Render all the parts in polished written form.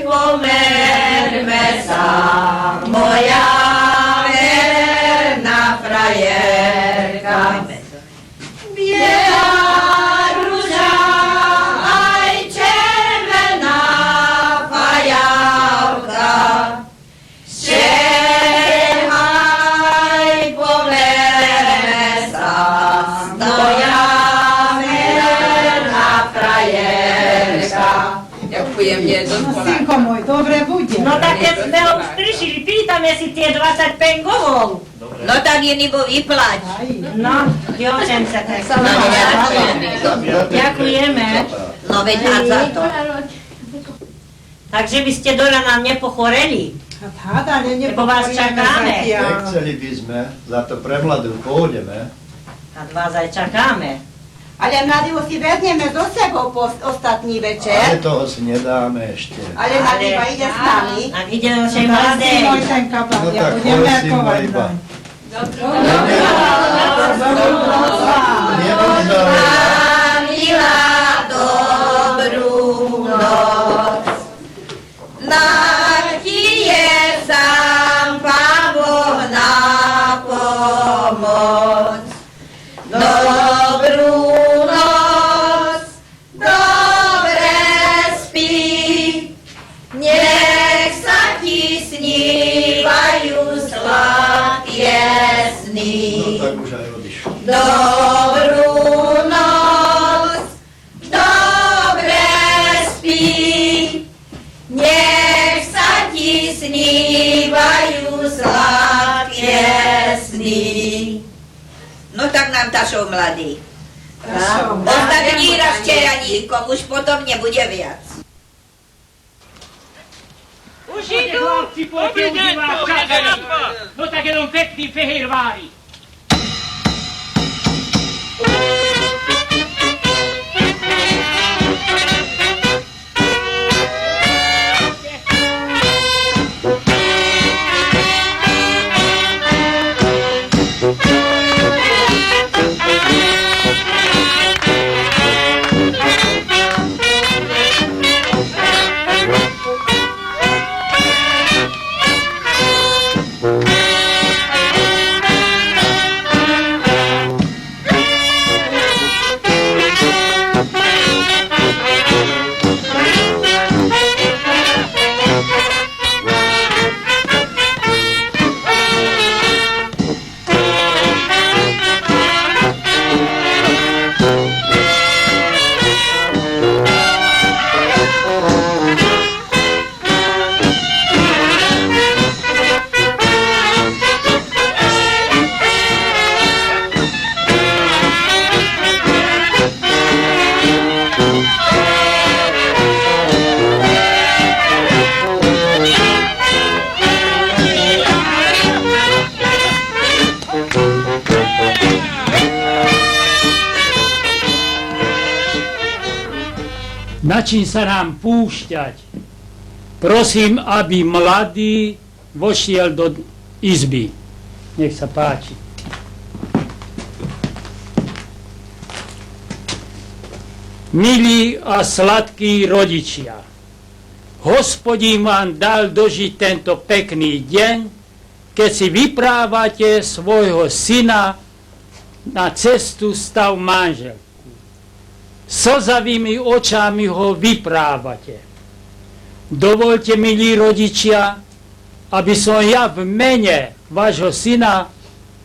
pomerme sa, moja verná frajerka. Biela ruža, aj červená fajavka. Šehaj, pomerme sa, moja verná frajerka. Ďakujem, nie, do Synko môj, dobre bude. No tak keď sme obstrižili, pýtame si tie 20 pengolov. No tak je nebo vyplať. No, dievčence, tak sa No, ďakujeme. No veď a za to. Takže by ste do rana nepochoreli. Hádane, Lebo vás čakáme. Nechceli by sme, za to pre mladú pôjdeme. A vás aj čakáme. Ale mladého si vezmeme so sebou po ostatní Ale večer. toho si nedáme ešte. Ale mladýva ide s nami. A ide do našej mladej. Môj ten kabát, No ja tak budem prosím, merkovať. iba. Milá dobrú noc, nech ti je sám Pán Boh na pomoc. Dobrú noc, dobre spí, nech sa ti snívajú sladké sny. No tak už aj odišlo. Dobrú noc, dobre spí, nech sa ti snívajú sladké sny. No tak nám tašou mladý. Ostatní raz včeraníkom, už potom nebude viac. Už idú! Dobrý deň, no tak jenom pekný fehérvári. Na čím sa nám púšťať? Prosím, aby mladý vošiel do izby. Nech sa páči. Milí a sladkí rodičia, Hospodín vám dal dožiť tento pekný deň, keď si vyprávate svojho syna na cestu stav manželku. Slzavými očami ho vyprávate. Dovoľte, milí rodičia, aby som ja v mene vášho syna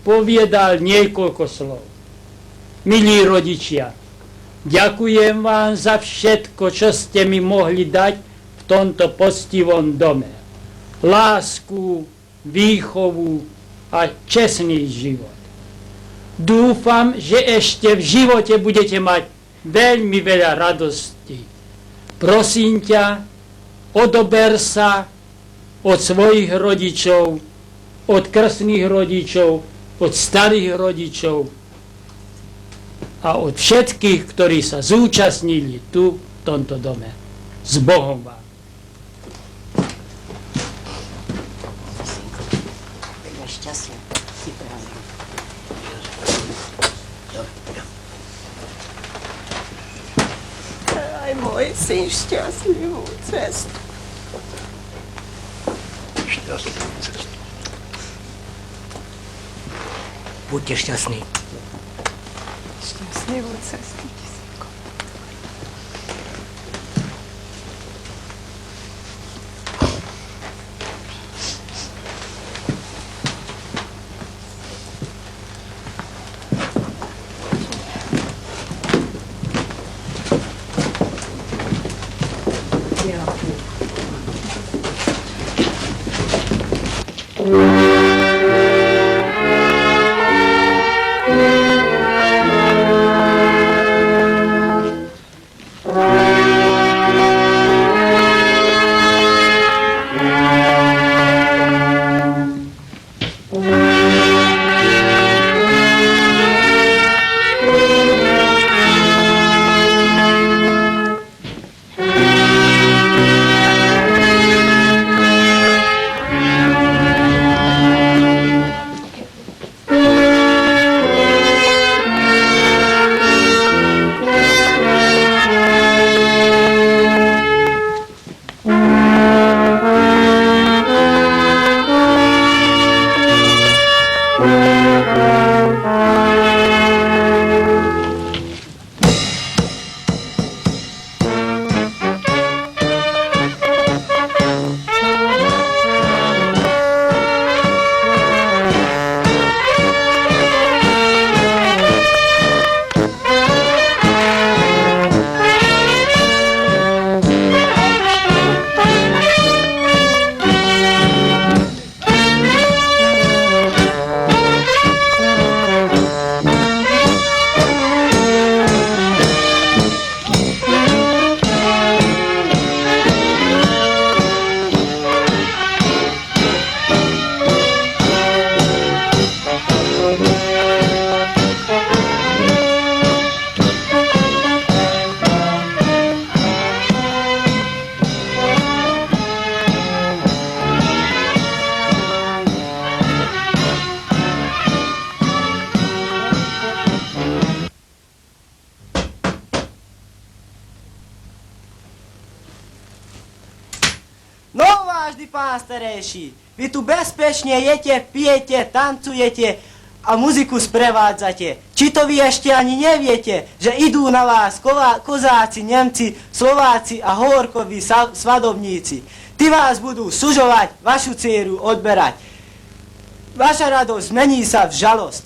poviedal niekoľko slov. Milí rodičia, ďakujem vám za všetko, čo ste mi mohli dať v tomto poctivom dome. Lásku, výchovu a čestný život. Dúfam, že ešte v živote budete mať veľmi veľa radosti. Prosím ťa, odober sa od svojich rodičov, od krstných rodičov, od starých rodičov a od všetkých, ktorí sa zúčastnili tu, v tomto dome. S Bohom vám. Aj môj syn šťastlivú cestu. Šťastnú cestu. Buďte šťastní. Šťastlivú cestu. No vážny pán starejší, vy tu bezpečne jete, pijete, tancujete a muziku sprevádzate. Či to vy ešte ani neviete, že idú na vás kozáci, Nemci, Slováci a Hovorkovi svadobníci. Tí vás budú sužovať, vašu dcéru odberať. Vaša radosť zmení sa v žalosť.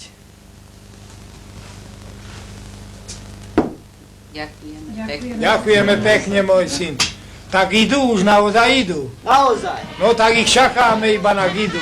Ďakujeme pekne. Ďakujeme pekne, môj syn. Tak idú, už naozaj idú. Naozaj. No tak ich čakáme iba na idú.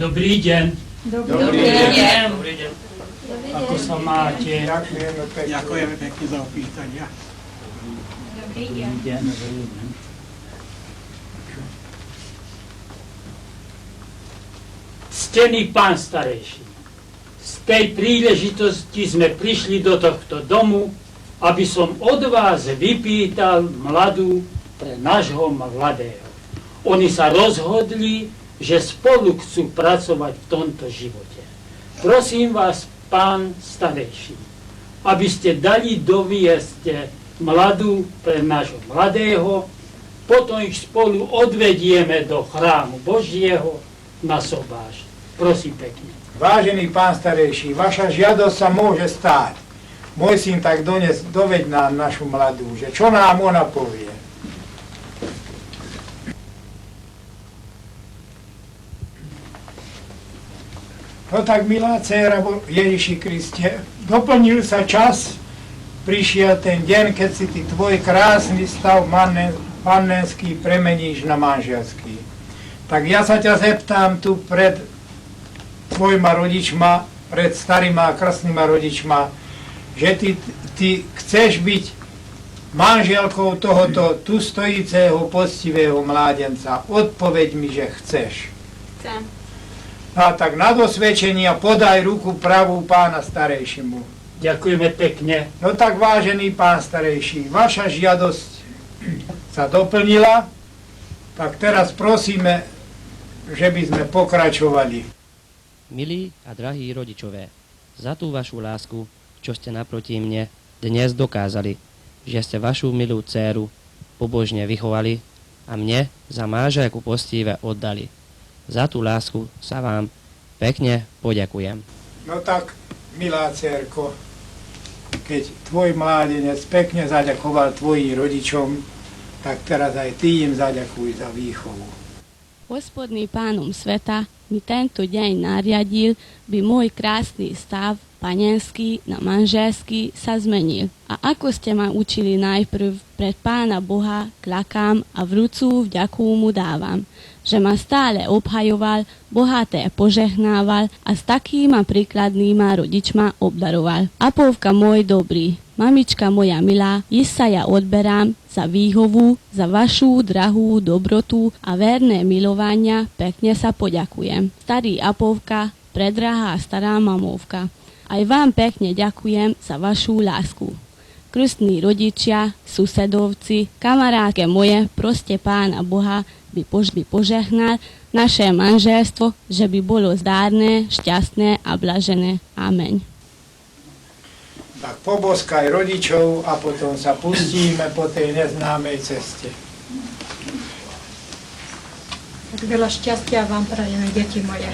Dobrý deň. Dobrý deň. Dobrý deň. Ako sa máte? Ďakujeme pekne. Ďakujeme pekne za opýtania. Dobrý deň. Dobrý deň. Ctený pán starejší, z tej príležitosti sme prišli do tohto domu, aby som od vás vypýtal mladú pre nášho mladého. Oni sa rozhodli, že spolu chcú pracovať v tomto živote. Prosím vás, pán starejší, aby ste dali doviesť mladú pre nášho mladého, potom ich spolu odvedieme do chrámu Božieho na sobáš. Prosím pekne. Vážený pán starejší, vaša žiadosť sa môže stáť. Môj syn tak doveď nám našu mladú, že čo nám ona povie. No tak, milá dcéra Ježiši Kriste, doplnil sa čas, prišiel ten deň, keď si ty tvoj krásny stav pannenský premeníš na manželský. Tak ja sa ťa zeptám tu pred tvojima rodičma, pred starýma a krstnýma rodičma, že ty chceš byť manželkou tohoto tu stojíceho poctivého mládenca. Odpoveď mi, že chceš. Chcem. A tak na dosvedčenia podaj ruku pravú pána starejšiemu. Ďakujeme pekne. No tak, vážený pán starejší, vaša žiadosť sa doplnila, tak teraz prosíme, že by sme pokračovali. Milí a drahí rodičové, za tú vašu lásku, čo ste naproti mne dnes dokázali, že ste vašu milú dcéru pobožne vychovali a mne za manželku postivé oddali. Za tú lásku sa vám pekne poďakujem. No tak, milá dcérko, keď tvoj mládenec pekne zaďakoval tvojim rodičom, tak teraz aj ty im zaďakuj za výchovu. Gospodný pánom sveta mi tento deň nariadil, by môj krásny stav panenský na manželský sa zmenil. A ako ste ma učili najprv, pred Pána Boha klakám a vrúcu vďaku mu dávam, že ma stále obhajoval, bohaté požehnával a s takýma príkladnýma rodičma obdaroval. Apovka môj dobrý, mamička moja milá, sa ja odberám za výhovu, za vašu drahú dobrotu a verné milovania pekne sa poďakujem. Starý Apovka, predrahá stará mamovka. Aj vám pekne ďakujem za vašu lásku. Krstní rodičia, susedovci, kamarátke moje, proste Pána Boha by požehnal naše manželstvo, že by bolo zdárne, šťastné a blažené. Amen. Tak poboskaj rodičov a potom sa pustíme po tej neznámej ceste. Tak veľa šťastia vám prajeme, deti moje.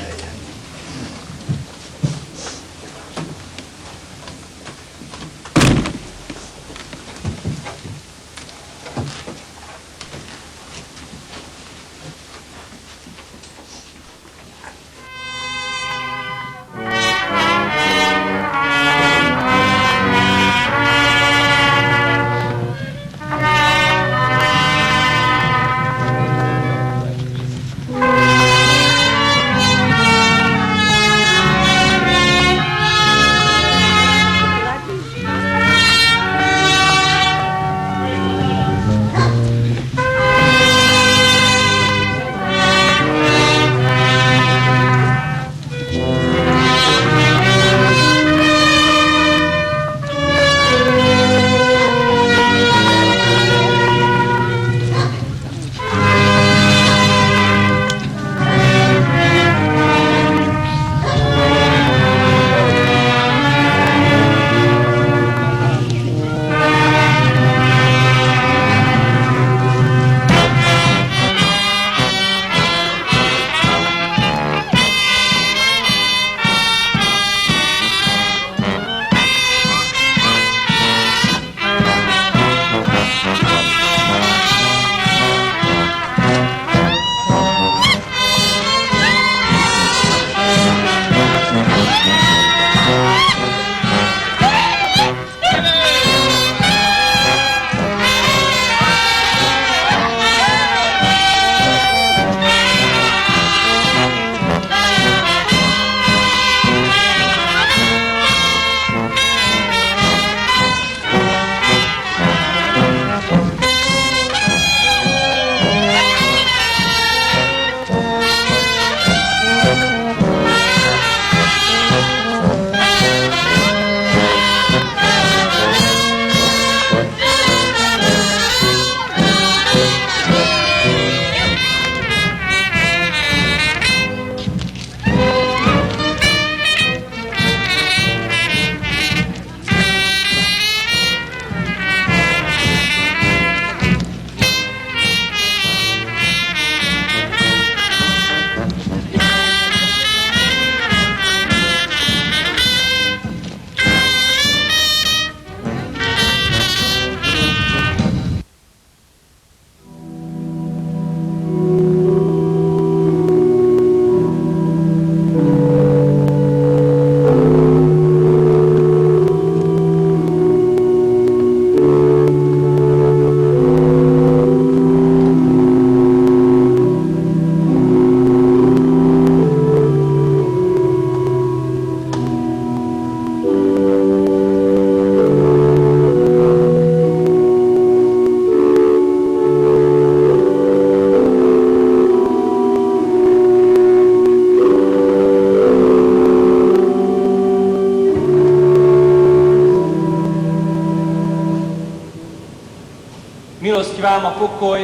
vám a pokoj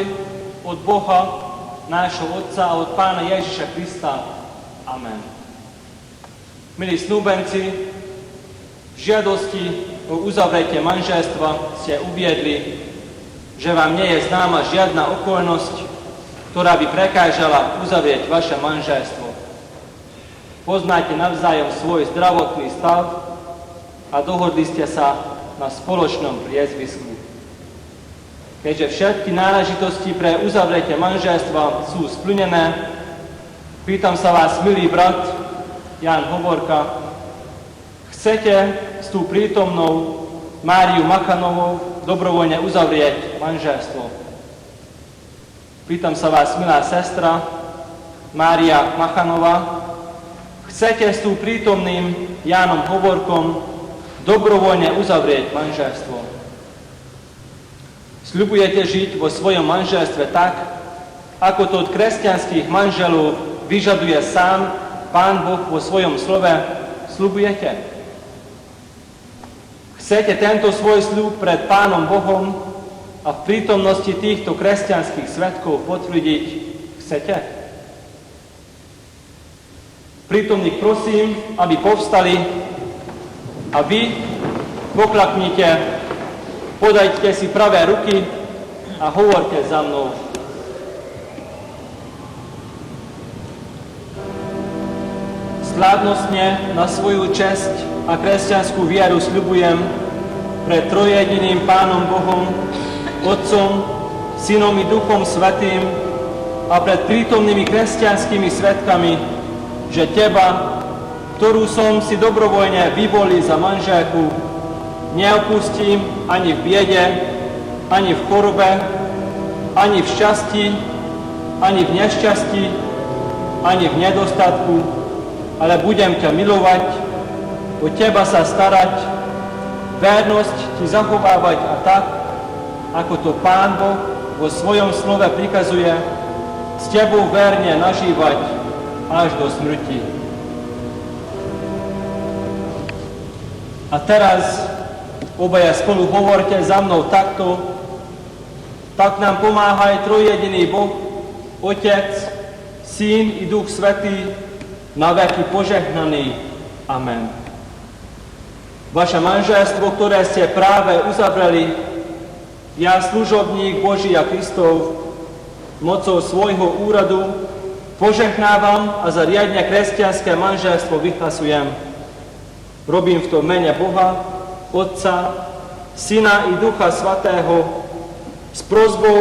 od Boha, nášho Otca a od Pána Ježiša Krista. Amen. Milí snúbenci, v žiadosti o uzavretie manželstva ste uviedli, že vám nie je známa žiadna okolnosť, ktorá by prekážala uzavrieť vaše manželstvo. Poznáte navzájom svoj zdravotný stav a dohodli ste sa na spoločnom priezvisku. Keďže všetky náležitosti pre uzavretie manželstva sú splnené, pýtam sa vás, milý brat Ján Hovorka, chcete s tú prítomnou Máriu Machanovou dobrovoľne uzavrieť manželstvo? Pýtam sa vás, milá sestra Mária Machanová, chcete s tú prítomným Jánom Hovorkom dobrovoľne uzavrieť manželstvo? Sľubujete žiť vo svojom manželstve tak, ako to od kresťanských manželov vyžaduje sám Pán Boh vo svojom slove? Sľubujete? Chcete tento svoj sľub pred Pánom Bohom a v prítomnosti týchto kresťanských svedkov potvrdiť? Chcete? Prítomných prosím, aby povstali a vy poklaknite, podajte si pravé ruky a hovorte za mnou. Slávnostne na svoju česť a kresťanskú vieru sľubujem pred trojediným Pánom Bohom, Otcom, Synom i Duchom Svätým a pred prítomnými kresťanskými svedkami, že teba, ktorú som si dobrovoľne vyvolil za manželku, neopustím ani v biede, ani v chorobe, ani v šťastí, ani v nešťastí, ani v nedostatku, ale budem ťa milovať, o teba sa starať, vernosť ti zachovávať a tak, ako to Pán Boh vo svojom slove prikazuje, s tebou verne nažívať až do smrti. A teraz obaja spolu hovorte za mnou takto, tak nám pomáhaj trojjediný Boh, Otec, Syn i Duch Svätý, na veky požehnaný. Amen. Vaše manželstvo, ktoré ste práve uzavreli, ja, služobník Boží a Kristov, mocou svojho úradu, požehnávam a za riadne kresťanské manželstvo vyhlasujem. Robím v tom mene Boha, Otca, Syna i Ducha Svätého s prosbou: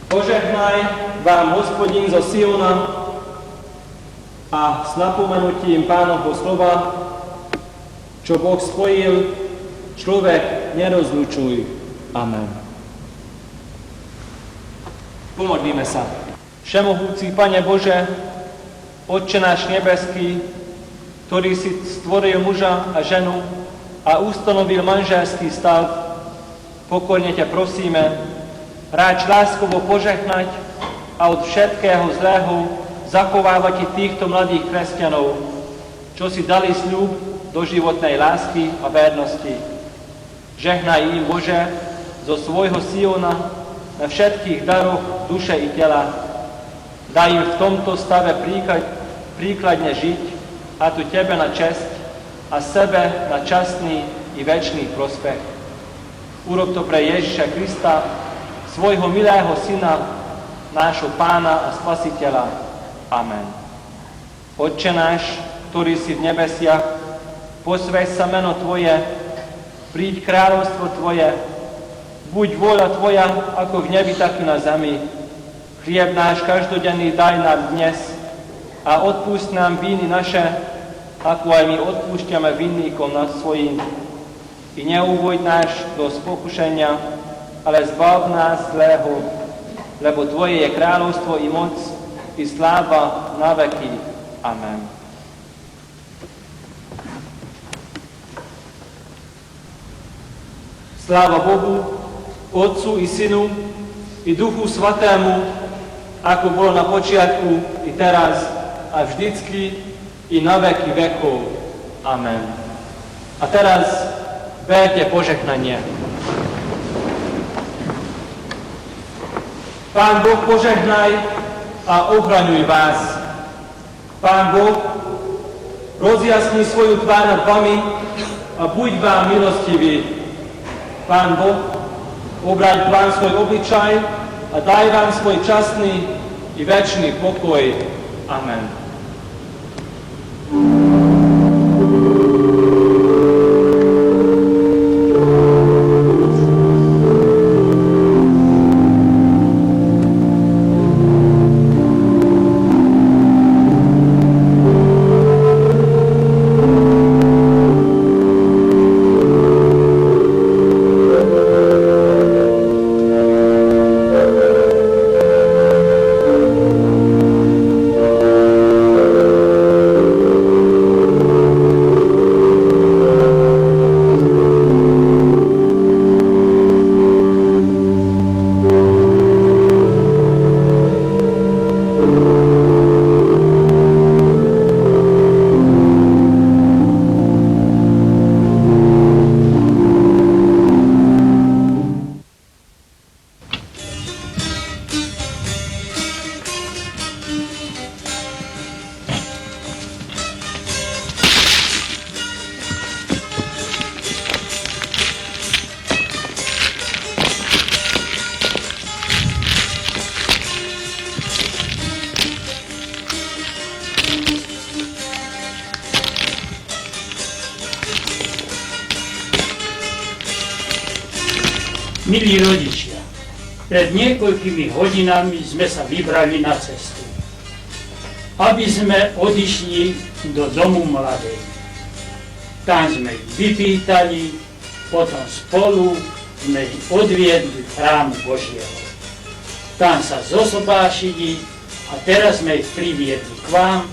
požehnaj vám Hospodin zo Siona, a s napomenutím Pánovho slova, čo Boh spojil, človek nerozlučuj. Amen. Pomodlíme sa. Všemohúci Pane Bože, Otče náš nebeský, ktorý si stvoril muža a ženu a ustanovil manželský stav, pokorne ťa prosíme, ráč láskovo požehnať a od všetkého zlého zachovávať týchto mladých kresťanov, čo si dali sľub do životnej lásky a vernosti. Žehnaj im, Bože, zo svojho Siona na všetkých daroch duše i tela. Daj im v tomto stave príkladne žiť, a tu Tebe na česť a sebe na častný i večný prospech. Urob to pre Ježiša Krista, svojho milého Syna, nášho Pána a Spasiteľa. Amen. Otče náš, ktorý si v nebesiach, posväť sa meno Tvoje, príď kráľovstvo Tvoje, buď vôľa Tvoja, ako v nebi, tak i na zemi. Chlieb náš každodenný daj nám dnes a odpúšť nám víny naše, ako aj my odpúšťame vinníkom nás svojim. I neuvoď náš do spokušenia, ale zbav nás zlého, lebo Tvoje je kráľovstvo i moc, i sláva na veky. Amen. Sláva Bohu, Otcu i Synu, i Duchu Svätému, ako bolo na počiatku, i teraz, a vždycky, i na veky vekov. Amen. A teraz berte požehnanie. Pán Boh požehnaj a ochraňuj vás. Pán Boh rozjasni svoju tvár nad vami a buď vám milostivý. Pán Boh obrať vám svoj obličaj a daj vám svoj časný i večný pokoj. Amen. Milí rodičia, pred niekoľkými hodinami sme sa vybrali na cestu, aby sme odišli do domu mladej. Tam sme ich vypýtali, potom spolu sme ich odviedli k chrámu Božieho. Tam sa zosobášili a teraz sme ich priviedli k vám,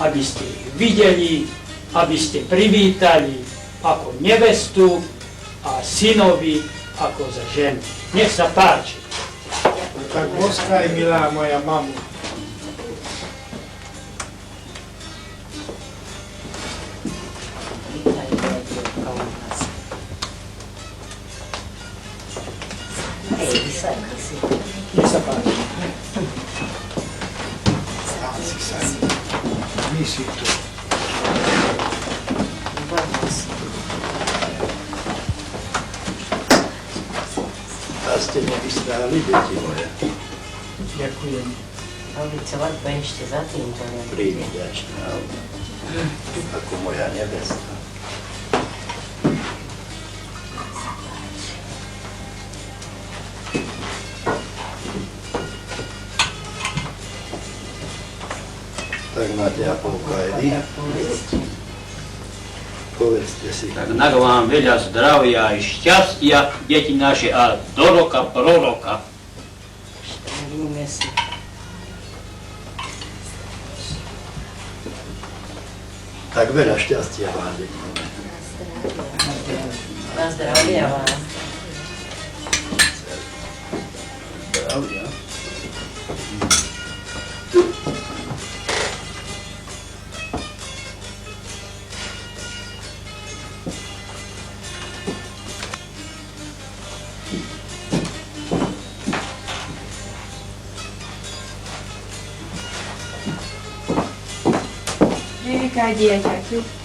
aby ste ich videli, aby ste privítali ako nevestu a synovi ako za ženu. Nech sa páči. Tak boskaj, milá moja mamu. Nech sa páči. My si tu. A ste nevystáli, deti moje. Ďakujem. Ali svadba ešte za týmto je. Príjmi ďačná, ako moja nevesta. Tak máte Apolka aj vy. Povedzte si. Tak nech vám veľa zdravia a šťastia, deti naše, a do roka proroka. Stavíme si. Tak veľa šťastia vám, deti moje. Na zdravie vám. Zdravia. Привыкай, дieťaťu.